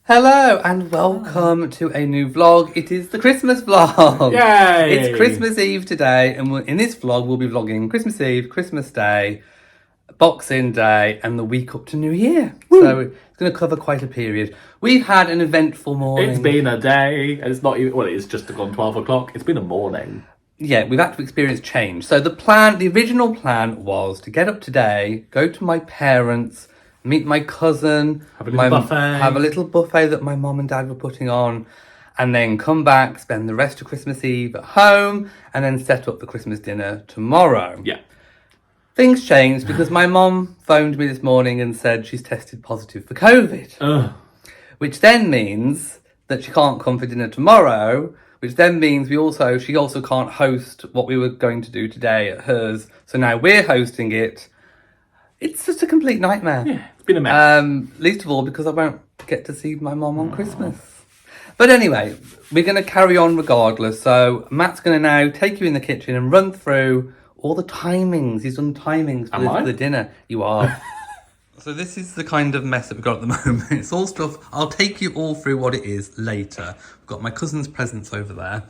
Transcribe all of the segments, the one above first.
Hello and welcome to a new vlog. It is the Christmas vlog. Yay! It's Christmas Eve today, and in this vlog we'll be vlogging Christmas Eve, Christmas Day, Boxing Day, and the week up to New Year. Woo. So it's going to cover quite a period. We've had an eventful morning. It's been a day, and it's not even, well, it's just gone 12 o'clock. It's been a morning. Yeah, we've had to experience change. So the original plan was to get up today, go to my parents', meet my cousin, have a little buffet that my mom and dad were putting on, and then come back, spend the rest of Christmas Eve at home, and then set up the Christmas dinner tomorrow. Yeah. Things changed because my mom phoned me this morning and said she's tested positive for COVID, which then means that she can't come for dinner tomorrow, which then means she also can't host what we were going to do today at hers. So now we're hosting it. It's just a complete nightmare. Yeah, it's been a mess. Least of all because I won't get to see my mom on Christmas. But anyway, we're going to carry on regardless. So Matt's going to now take you in the kitchen and run through all the timings. He's done timings for the dinner. You are. So this is the kind of mess that we've got at the moment. It's all stuff. I'll take you all through what it is later. We've got my cousin's presents over there.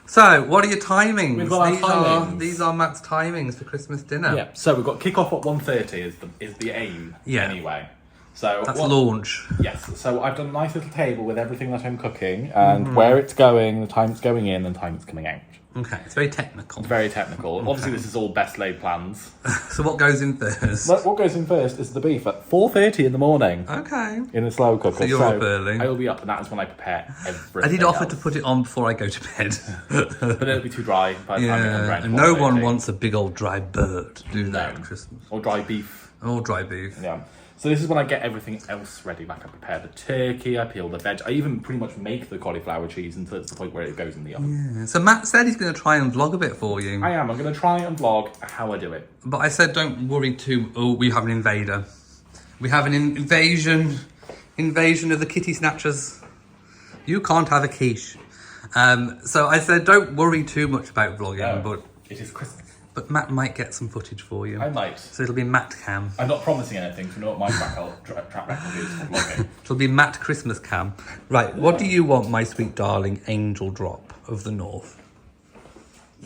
So, what are your timings? We've got our timings. These are Matt's timings for Christmas dinner. Yeah, so we've got kick-off at 1:30 is the aim, anyway. So that's launch. Yes, so I've done a nice little table with everything that I'm cooking, and where it's going, the time it's going in, and the time it's coming out. Okay, it's very technical. It's very technical. Okay. Obviously, this is all best laid plans. So what goes in first? What goes in first is the beef at 4:30 in the morning. Okay. In a slow cooker. So you're up early. I will be up, and that's when I prepare everything. I did offer to put it on before I go to bed. But it'll be too dry by the time it comes around. And no one wants a big old dry bird, do they, at Christmas? Or dry beef. Or dry beef. Yeah. So this is when I get everything else ready. Like I prepare the turkey, I peel the veg. I even pretty much make the cauliflower cheese until it's the point where it goes in the oven. Yeah. So Matt said he's going to try and vlog a bit for you. I am. I'm going to try and vlog how I do it. But I said don't worry too. Oh, we have an invader. We have an invasion of the kitty snatchers. You can't have a quiche. So I said don't worry too much about vlogging, but it is Christmas. But Matt might get some footage for you. I might. So it'll be Matt Cam. I'm not promising anything, so you know what my track record is for vlogging. It'll be Matt Christmas Cam. Right, what do you want, my sweet darling angel drop of the north?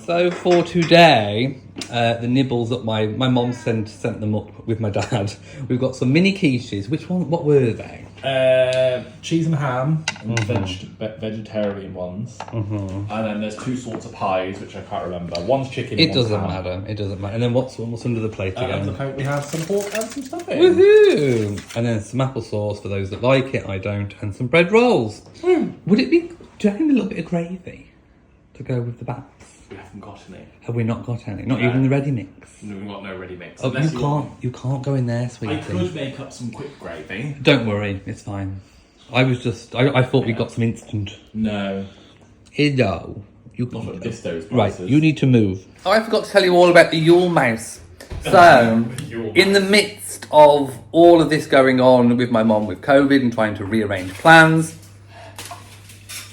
So for today, the nibbles that my mom sent them up with my dad. We've got some mini quiches. What were they? Cheese and ham, and vegetarian ones. And then there's two sorts of pies, which I can't remember. One's chicken. It doesn't matter. And then what's under the plate again? Under the plate we have some pork and some stuffing. Woohoo! And then some applesauce for those that like it. I don't. And some bread rolls. Would it be? Do you reckon a little bit of gravy to go with the bats? We haven't got any. Have we not got any? Not even the ready mix? No, we've got no ready mix. Oh, you can't go in there, sweetie. I could make up some quick gravy. Don't worry, it's fine. I thought we got some instant. No. No. Not at this dose prices. Right, you need to move. Oh, I forgot to tell you all about the Yule Mouse. So, in the midst of all of this going on with my mom with COVID and trying to rearrange plans,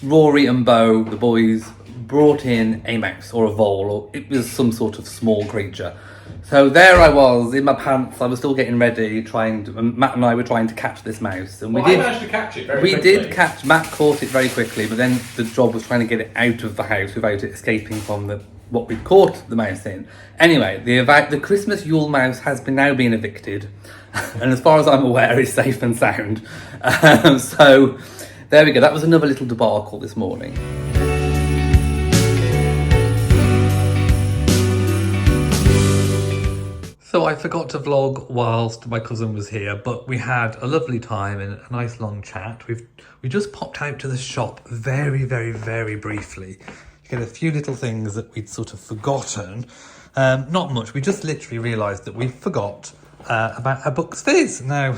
Rory and Beau, the boys, brought in a mouse or a vole, or it was some sort of small creature. So there I was in my pants. I was still getting ready, Matt and I were trying to catch this mouse, and I managed to catch it very quickly. Matt caught it very quickly, but then the job was trying to get it out of the house without it escaping from what we'd caught the mouse in. Anyway, the Christmas Yule Mouse has now been evicted, and as far as I'm aware, is safe and sound. So there we go. That was another little debacle this morning. So I forgot to vlog whilst my cousin was here, but we had a lovely time and a nice long chat. We just popped out to the shop very, very, very briefly to get a few little things that we'd sort of forgotten. Not much. We just literally realised that we forgot about our Bucks Fizz. Now,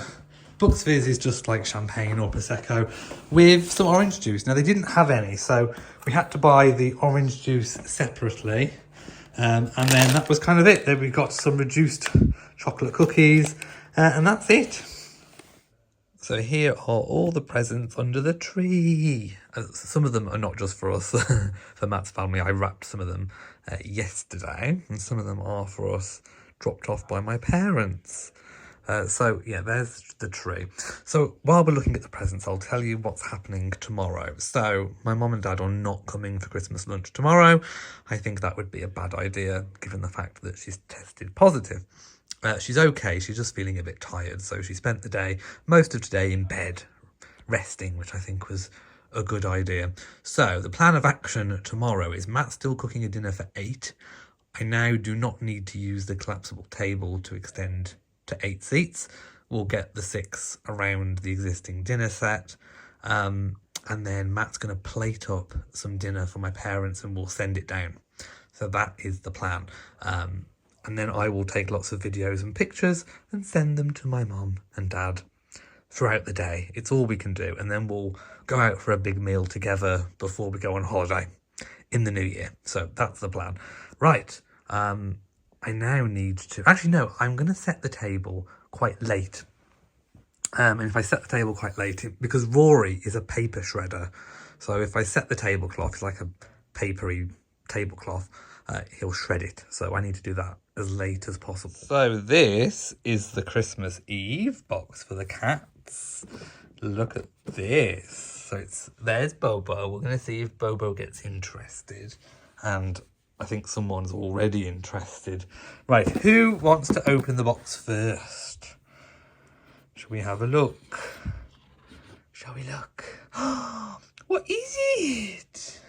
Bucks Fizz is just like champagne or Prosecco with some orange juice. Now, they didn't have any, so we had to buy the orange juice separately. And then that was kind of it. Then we got some reduced chocolate cookies, and that's it. So here are all the presents under the tree. Some of them are not just for us, for Matt's family. I wrapped some of them yesterday, and some of them are for us, dropped off by my parents. So yeah, there's the tree. So while we're looking at the presents, I'll tell you what's happening tomorrow. So my mum and dad are not coming for Christmas lunch tomorrow. I think that would be a bad idea given the fact that she's tested positive. She's okay, she's just feeling a bit tired. So she spent the day, most of today in bed, resting, which I think was a good idea. So the plan of action tomorrow is Matt's still cooking a dinner for 8. I now do not need to use the collapsible table to extend to 8 seats. We'll get the 6 around the existing dinner set. And then Matt's going to plate up some dinner for my parents and we'll send it down. So that is the plan. And then I will take lots of videos and pictures and send them to my mum and dad throughout the day. It's all we can do. And then we'll go out for a big meal together before we go on holiday in the new year. So that's the plan. Right. I now need to... Actually, no, I'm going to set the table quite late. And if I set the table quite late, because Rory is a paper shredder, so if I set the tablecloth, it's like a papery tablecloth, he'll shred it. So I need to do that as late as possible. So this is the Christmas Eve box for the cats. Look at this. So there's Bobo. We're going to see if Bobo gets interested. And I think someone's already interested. Right, who wants to open the box first? Shall we have a look? Shall we look? What is it?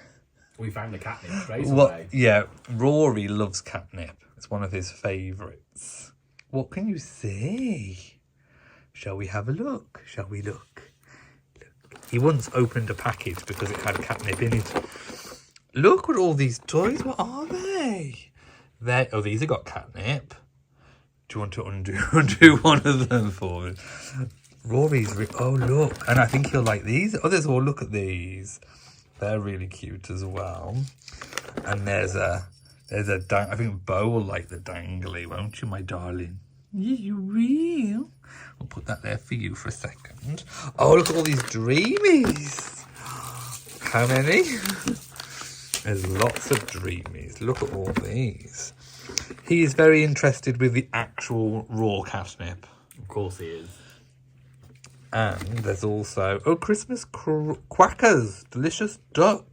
We found the catnip straight away. Yeah, Rory loves catnip. It's one of his favourites. What can you see? Shall we have a look? Shall we look? He once opened a package because it had catnip in it. Look at all these toys. What are they? Oh, these have got catnip. Do you want to undo one of them for me? Rory's... Oh, look. And I think he'll like these. Oh, there's... Oh, look at these. They're really cute as well. And there's a I think Beau will like the dangly, won't you, my darling? Yeah, you will. We'll put that there for you for a second. Oh, look at all these dreamies. How many? There's lots of dreamies. Look at all these. He is very interested with the actual raw catnip. Of course he is. And there's also, Christmas quackers. Delicious duck.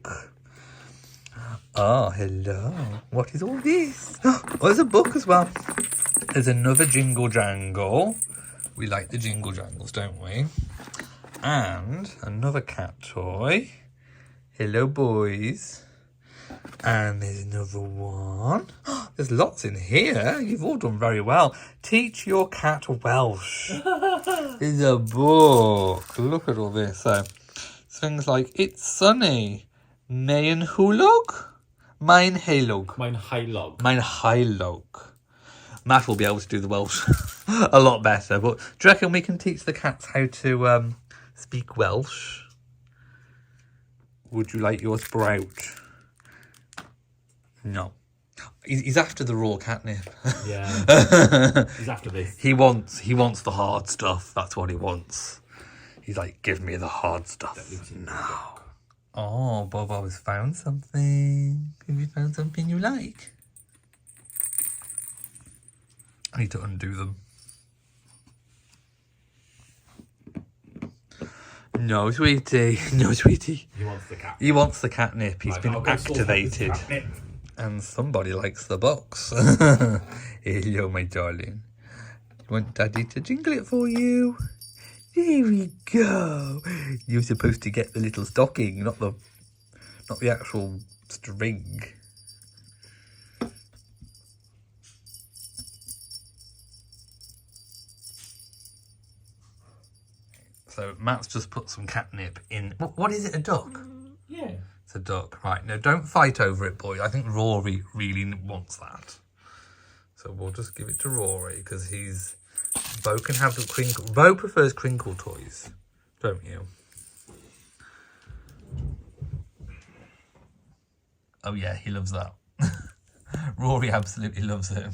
Oh, hello. What is all this? Oh, there's a book as well. There's another jingle jangle. We like the jingle jangles, don't we? And another cat toy. Hello, boys. And there's another one. There's lots in here. You've all done very well. Teach your cat Welsh. It's a book. Look at all this. So things like, it's sunny. Mein hulog? Mein heilog. Mein heilog. Mein heilog. Matt will be able to do the Welsh a lot better. But do you reckon we can teach the cats how to speak Welsh? Would you like your sprout? No. He's after the raw catnip. Yeah. He's after this. He wants the hard stuff. That's what he wants. He's like, give me the hard stuff. No. Oh, Bobo has found something. Have you found something you like? I need to undo them. No, sweetie. No, sweetie. He wants the catnip. He wants the catnip. He's been activated. And somebody likes the box. Hello, my darling. You want Daddy to jingle it for you? There we go. You're supposed to get the little stocking, not the actual string. So Matt's just put some catnip in. What is it? A duck? Yeah. It's a duck. Right. No, don't fight over it, boy. I think Rory really wants that. So we'll just give it to Rory because Beau can have the crinkle. Beau prefers crinkle toys, don't you? Oh yeah, he loves that. Rory absolutely loves it.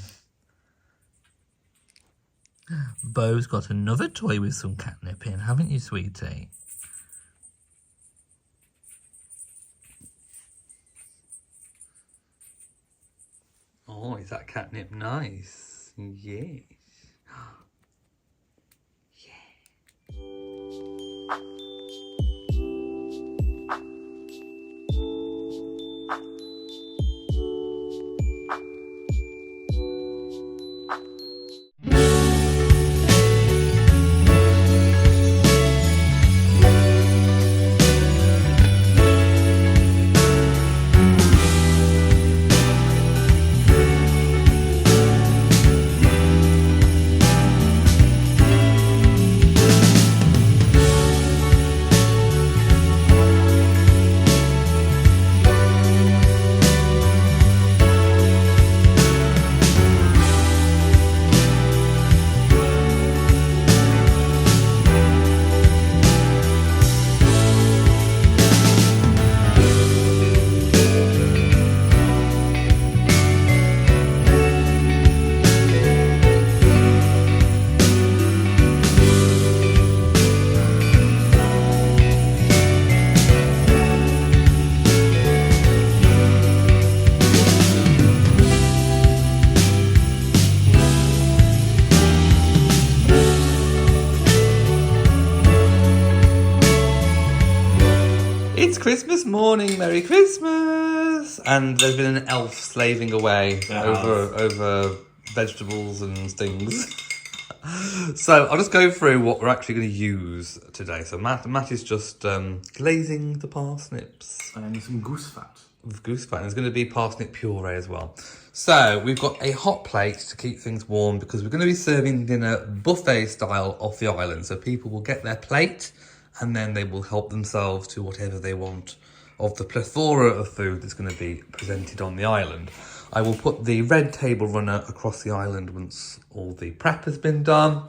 Beau's got another toy with some catnip in, haven't you, sweetie? Oh, is that catnip nice? Yes. It's Christmas morning, Merry Christmas! And there's been an elf slaving away over vegetables and things. So I'll just go through what we're actually going to use today. So Matt is just glazing the parsnips. And some goose fat. With goose fat. And there's going to be parsnip puree as well. So we've got a hot plate to keep things warm because we're going to be serving dinner buffet style off the island. So people will get their plate and then they will help themselves to whatever they want of the plethora of food that's going to be presented on the island. I will put the red table runner across the island once all the prep has been done.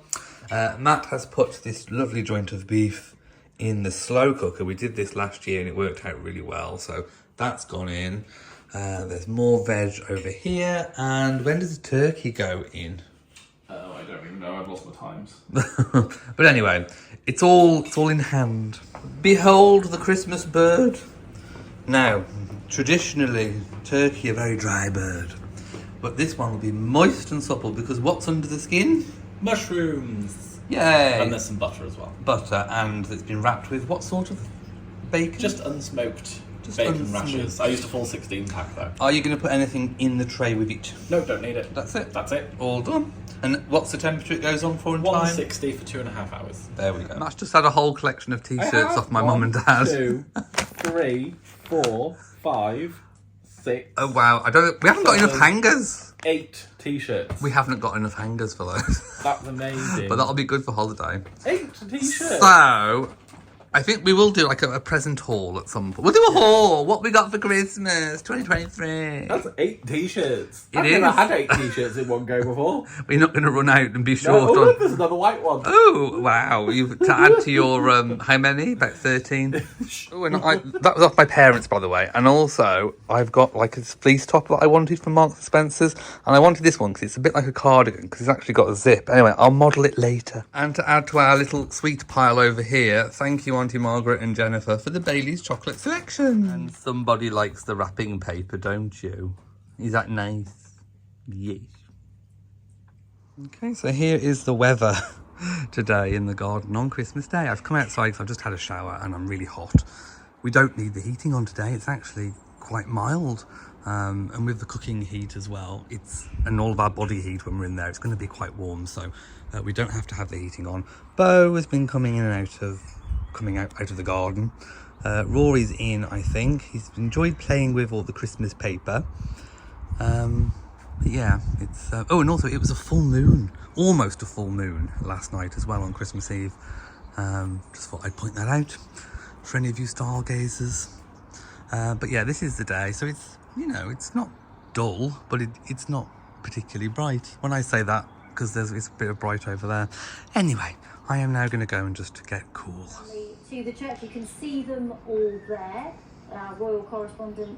Matt has put this lovely joint of beef in the slow cooker. We did this last year and it worked out really well, so that's gone in. There's more veg over here, and when does the turkey go in? Oh, I don't even know. I've lost my times. But anyway, it's all in hand. Behold the Christmas bird. Now, traditionally, turkey a very dry bird, but this one will be moist and supple because what's under the skin? Mushrooms. Yay! And there's some butter as well. Butter, and it's been wrapped with what sort of bacon? Just unsmoked bacon rashers. I used a full 16 pack though. Are you going to put anything in the tray with it? No, don't need it. That's it. That's it. All done. And what's the temperature it goes on for in time? 160 for 2.5 hours. There we go. Matt's just had a whole collection of t-shirts off my mum and dad. 2, 3, 4, 5, 6. Oh wow! We haven't got enough hangers. 8 t-shirts. We haven't got enough hangers for those. That's amazing. But that'll be good for holiday. 8 t-shirts. So, I think we will do like a present haul at some point. We'll do a haul. What we got for Christmas 2023. That's 8 t-shirts. It I've is. never had 8 t-shirts in one go before. We're not going to run out and be No, short oh, on. look, there's another white one. Oh wow! You've to add to your how many? About 13. Oh, and that was off my parents, by the way. And also, I've got like a fleece top that I wanted from Marks and Spencer's, and I wanted this one because it's a bit like a cardigan because it's actually got a zip. Anyway, I'll model it later. And to add to our little sweet pile over here, thank you, Auntie Margaret and Jennifer, for the Bailey's chocolate selection. And somebody likes the wrapping paper, don't you? Is that nice? Yes. Okay, so here is the weather today in the garden on Christmas Day. I've come outside because I've just had a shower and I'm really hot. We don't need the heating on today. It's actually quite mild. And with the cooking heat as well, and all of our body heat when we're in there, it's going to be quite warm. So we don't have to have the heating on. Beau has been coming out of the garden. Rory's in, I think. He's enjoyed playing with all the Christmas paper. But yeah, it's... oh, and also it was a full moon, almost a full moon last night as well on Christmas Eve. Just thought I'd point that out for any of you stargazers. But yeah, this is the day. So it's, it's not dull, but it's not particularly bright. When I say that, because it's a bit of bright over there. Anyway, I am now going to go and just get cool. To the church, you can see them all there. Royal correspondent.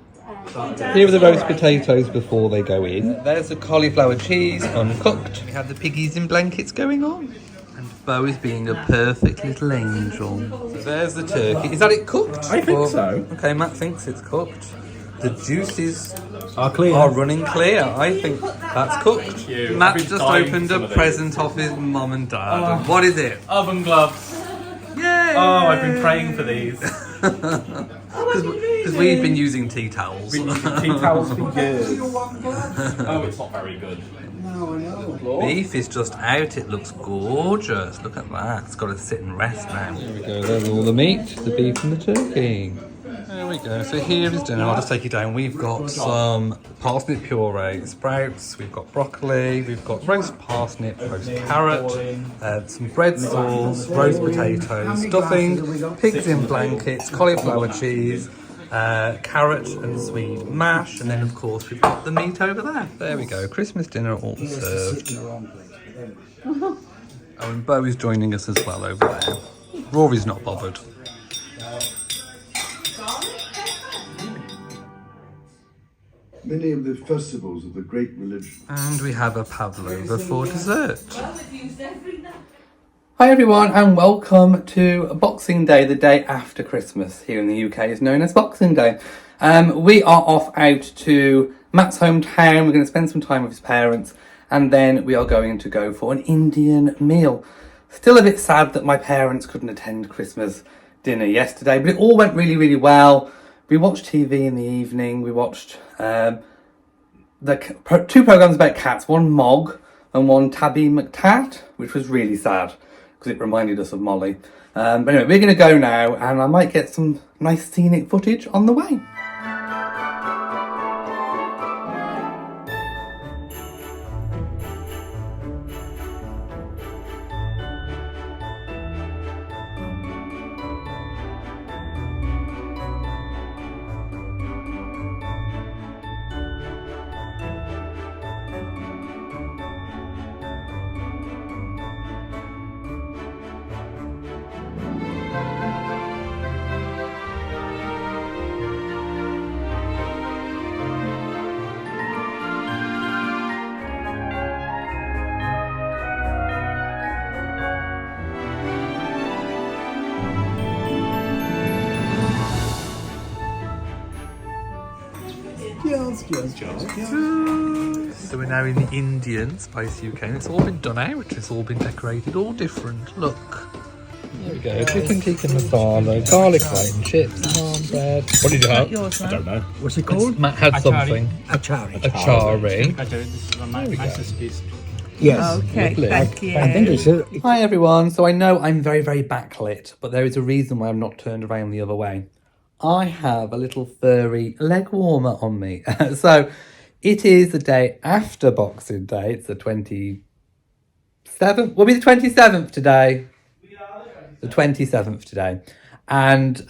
Here are the roast potatoes before they go in. There's the cauliflower cheese uncooked. We have the piggies in blankets going on. And Beau is being a perfect little angel. So there's the turkey. Is that it cooked? I think so. Okay, Matt thinks it's cooked. The juices Are running clear. I think that's cooked. Matt just opened a present off his mum and dad. What is it? Oven gloves. Yay! Oh, I've been praying for these. Because we've been using tea towels. Tea towels for years. Oh, it's not very good. No, I know. Beef is just out. It looks gorgeous. Look at that. It's got to sit and rest now. There we go. There's all the meat, the beef and the turkey. There we go. So here is dinner. I'll just take you down. We've got some parsnip puree, sprouts. We've got broccoli. We've got roast parsnip, roast carrot, some bread sauce, roast potatoes, stuffing, pigs in blankets, cauliflower cheese, carrot and sweet mash, and then of course we've got the meat over there. There we go. Christmas dinner all served. Oh, and Beau is joining us as well over there. Rory's not bothered. Many of the festivals of the great religion. And we have a pavlova for dessert. Hi everyone and welcome to Boxing Day, the day after Christmas. Here in the UK is known as Boxing Day. We are off out to Matt's hometown. We're going to spend some time with his parents and then we are going to go for an Indian meal. Still a bit sad that my parents couldn't attend Christmas dinner yesterday, but it all went really, really well. We watched TV in the evening. We watched the two programmes about cats, one Mog and one Tabby McTat, which was really sad because it reminded us of Molly. But anyway, we're going to go now and I might get some nice scenic footage on the way. So we're now in the Indian Spice UK and it's all been done out, it's all been decorated, all different. Look. There we go. Chicken tikka masala, garlic bread and chips, naan bread. What did you have? I don't know. What's it called? Matt had something. Achari. Achari. This is my There we go. nicest piece. Yes. Okay, Lovely. thank you. I think it's Hi everyone. So I know I'm very, very backlit, but there is a reason why I'm not turned around the other way. I have a little furry leg warmer on me. So it is the day after Boxing Day. It's the 27th. Will be the 27th today. The 27th today. And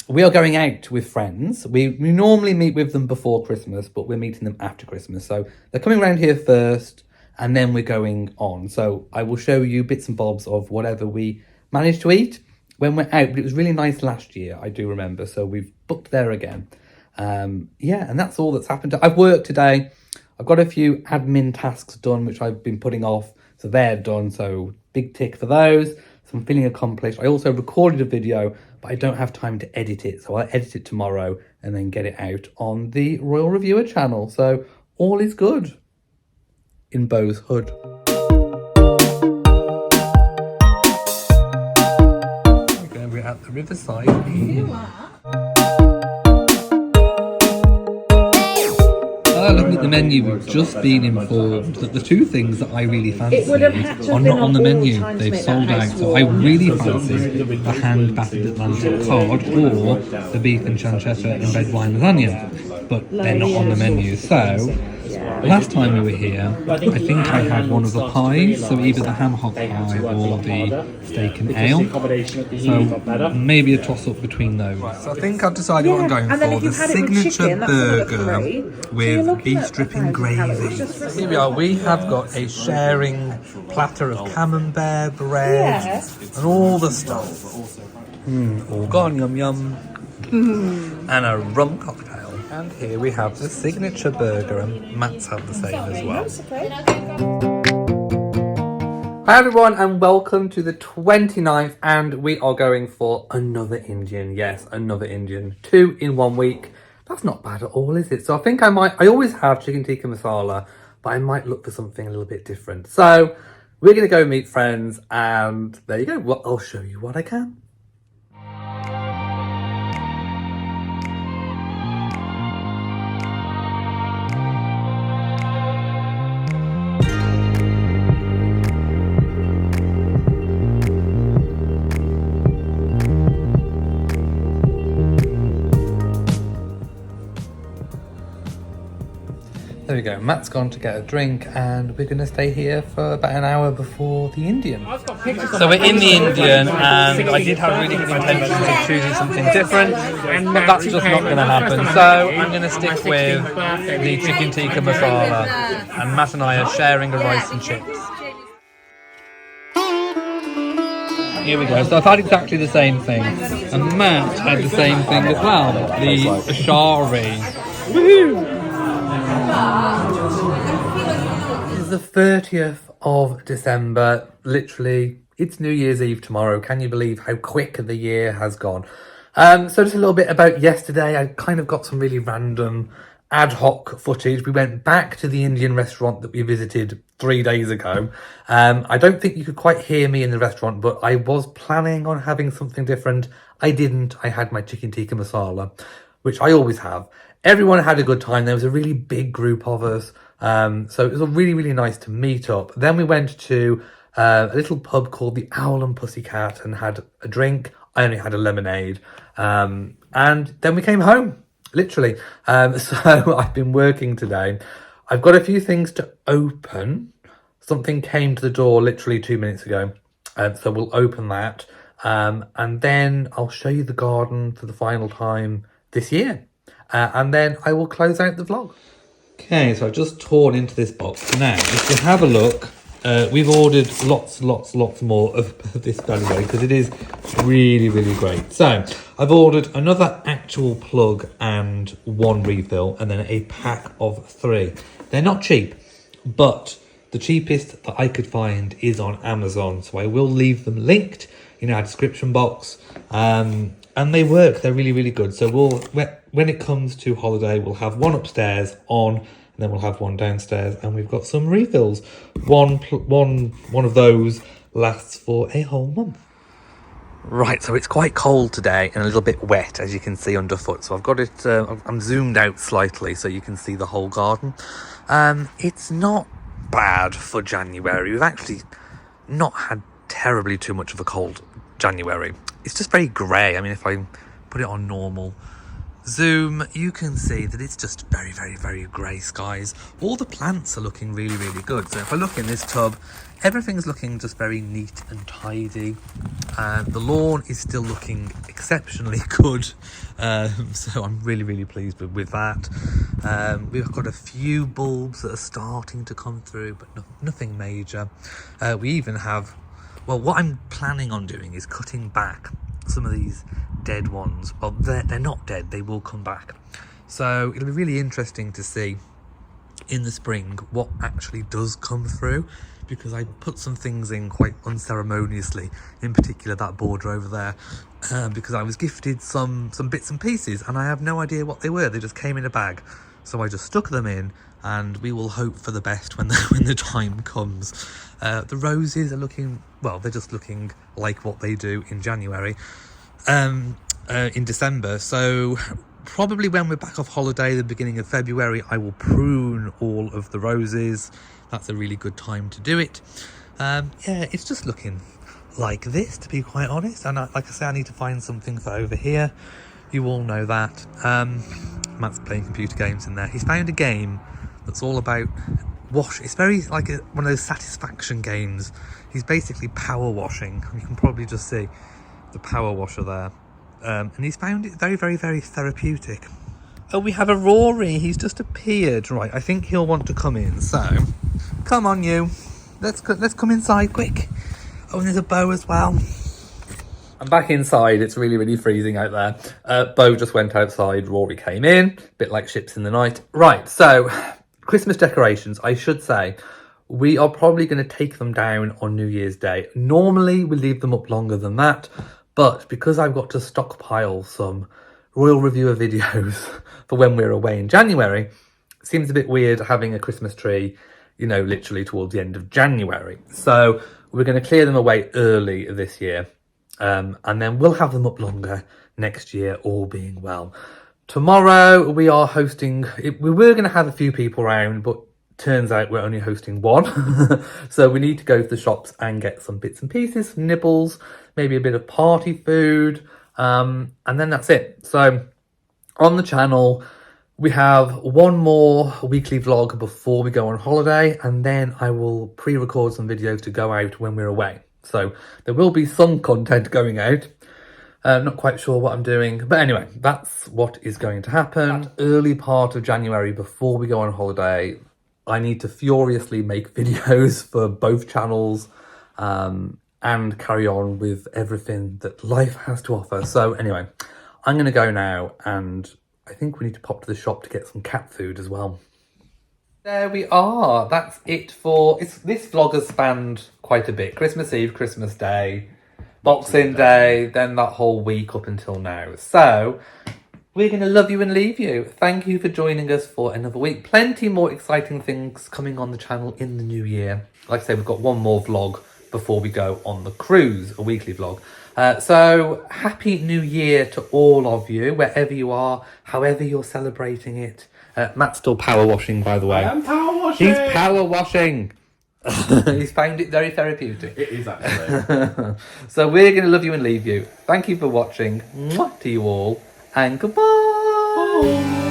we are going out with friends. We normally meet with them before Christmas, but we're meeting them after Christmas. So they're coming around here first and then we're going on. So I will show you bits and bobs of whatever we managed to eat when we're out. But it was really nice last year, I do remember. So we've booked there again. Yeah, and that's all that's happened. I've worked today. I've got a few admin tasks done, which I've been putting off. So they're done. So big tick for those. So I'm feeling accomplished. I also recorded a video, but I don't have time to edit it. So I'll edit it tomorrow and then get it out on the Royal Reviewer channel. So all is good in Beau's hood. We're at the riverside. Looking at the menu, we've just been informed that the two things that I really fancy are not on the menu. They've sold out. So I really fancy the hand battered Atlantic cod or the beef and pancetta and red wine lasagna, but they're not on the menu. So last time we were here, I think I had one of the pies, so either the ham hock pie or the steak and ale. So maybe a toss up between those. So I think I've decided what I'm going for. The signature burger with beef dripping gravy. Here we are. We have got a sharing platter of camembert bread and all the stuff. All gone, yum yum. And a rum cocktail. And here we have the signature burger, and Matt's have the same as well. Hi everyone, and welcome to the 29th, and we are going for another Indian. Yes, another Indian. 2 in 1 week. That's not bad at all, is it? So I think I always have chicken tikka masala, but I might look for something a little bit different. So we're going to go meet friends, and there you go. Well, I'll show you what I can. There we go, Matt's gone to get a drink and we're going to stay here for about an hour before the Indian. So we're in the Indian and I did have really good intentions of choosing something different, but that's just not going to happen. So I'm going to stick with the chicken tikka masala, and Matt and I are sharing a rice and chips. Here we go, so I've had exactly the same thing, and Matt had the same thing as well, the ashari. Woohoo! This is the 30th of December, literally, it's New Year's Eve tomorrow. Can you believe how quick the year has gone? So just a little bit about yesterday. I kind of got some really random ad hoc footage. We went back to the Indian restaurant that we visited 3 days ago. I don't think you could quite hear me in the restaurant, but I was planning on having something different. I didn't. I had my chicken tikka masala, which I always have. Everyone had a good time. There was a really big group of us. So it was really, really nice to meet up. Then we went to a little pub called the Owl and Pussycat and had a drink. I only had a lemonade. And then we came home, literally. So I've been working today. I've got a few things to open. Something came to the door literally 2 minutes ago. So we'll open that. And then I'll show you the garden for the final time this year. And then I will close out the vlog. Okay, so I've just torn into this box. Now, if you have a look, we've ordered lots more of this belly because it is really, really great. So I've ordered another actual plug and one refill, and then a pack of 3. They're not cheap, but the cheapest that I could find is on Amazon. So I will leave them linked in our description box. And they work, they're really, really good. So when it comes to holiday, we'll have one upstairs on, and then we'll have one downstairs, and we've got some refills. One of those lasts for a whole month. Right, so it's quite cold today and a little bit wet, as you can see underfoot. So I've got it, I'm zoomed out slightly so you can see the whole garden. It's not bad for January. We've actually not had terribly too much of a cold January. It's just very grey. I mean, if I put it on normal zoom, you can see that it's just very, very, very grey skies. All the plants are looking really, really good. So if I look in this tub, everything's looking just very neat and tidy. The lawn is still looking exceptionally good. So I'm really, really pleased with that. We've got a few bulbs that are starting to come through, but nothing major. We even have, well, what I'm planning on doing is cutting back some of these dead ones. Well, they're not dead, they will come back. So it'll be really interesting to see in the spring what actually does come through, because I put some things in quite unceremoniously, in particular that border over there, because I was gifted some bits and pieces and I have no idea what they were. They just came in a bag. So I just stuck them in, and we will hope for the best when the time comes. The roses are looking, well, they're just looking like what they do in January, in December. So probably when we're back off holiday, the beginning of February, I will prune all of the roses. That's a really good time to do it. Yeah, it's just looking like this, to be quite honest. And like I say, I need to find something for over here. You all know that. Matt's playing computer games in there. He's found a game that's all about wash. It's very like one of those satisfaction games. He's basically power washing. You can probably just see the power washer there. And he's found it very, very, very therapeutic. Oh, we have a Rory. He's just appeared. Right, I think he'll want to come in. So, come on, you. Let's come inside, quick. Oh, and there's a Beau as well. I'm back inside. It's really, really freezing out there. Beau just went outside. Rory came in. A bit like ships in the night. Right, so Christmas decorations, I should say, we are probably going to take them down on New Year's Day. Normally, we leave them up longer than that. But because I've got to stockpile some royal reviewer videos for when we're away in January, it seems a bit weird having a Christmas tree you know, literally towards the end of January. So we're going to clear them away early this year. And then we'll have them up longer next year, all being well. Tomorrow we are hosting, we were going to have a few people around, but turns out we're only hosting one. So we need to go to the shops and get some bits and pieces, some nibbles, maybe a bit of party food. And then that's it. So on the channel, we have one more weekly vlog before we go on holiday, and then I will pre-record some videos to go out when we're away. So there will be some content going out. Not quite sure what I'm doing, but anyway, that's what is going to happen. Early part of January before we go on holiday, I need to furiously make videos for both channels and carry on with everything that life has to offer. So anyway, I'm going to go now, and I think we need to pop to the shop to get some cat food as well. There we are. That's it for... This vlog has spanned quite a bit. Christmas Eve, Christmas Day, Boxing Day, then that whole week up until now. So we're going to love you and leave you. Thank you for joining us for another week. Plenty more exciting things coming on the channel in the new year. Like I say, we've got one more vlog before we go on the cruise, a weekly vlog. So happy new year to all of you, wherever you are, however you're celebrating it. Matt's still power washing, by the way. I am power washing. He's power washing. He's found it very therapeutic. It is actually. So we're going to love you and leave you. Thank you for watching. Mwah to you all, and goodbye.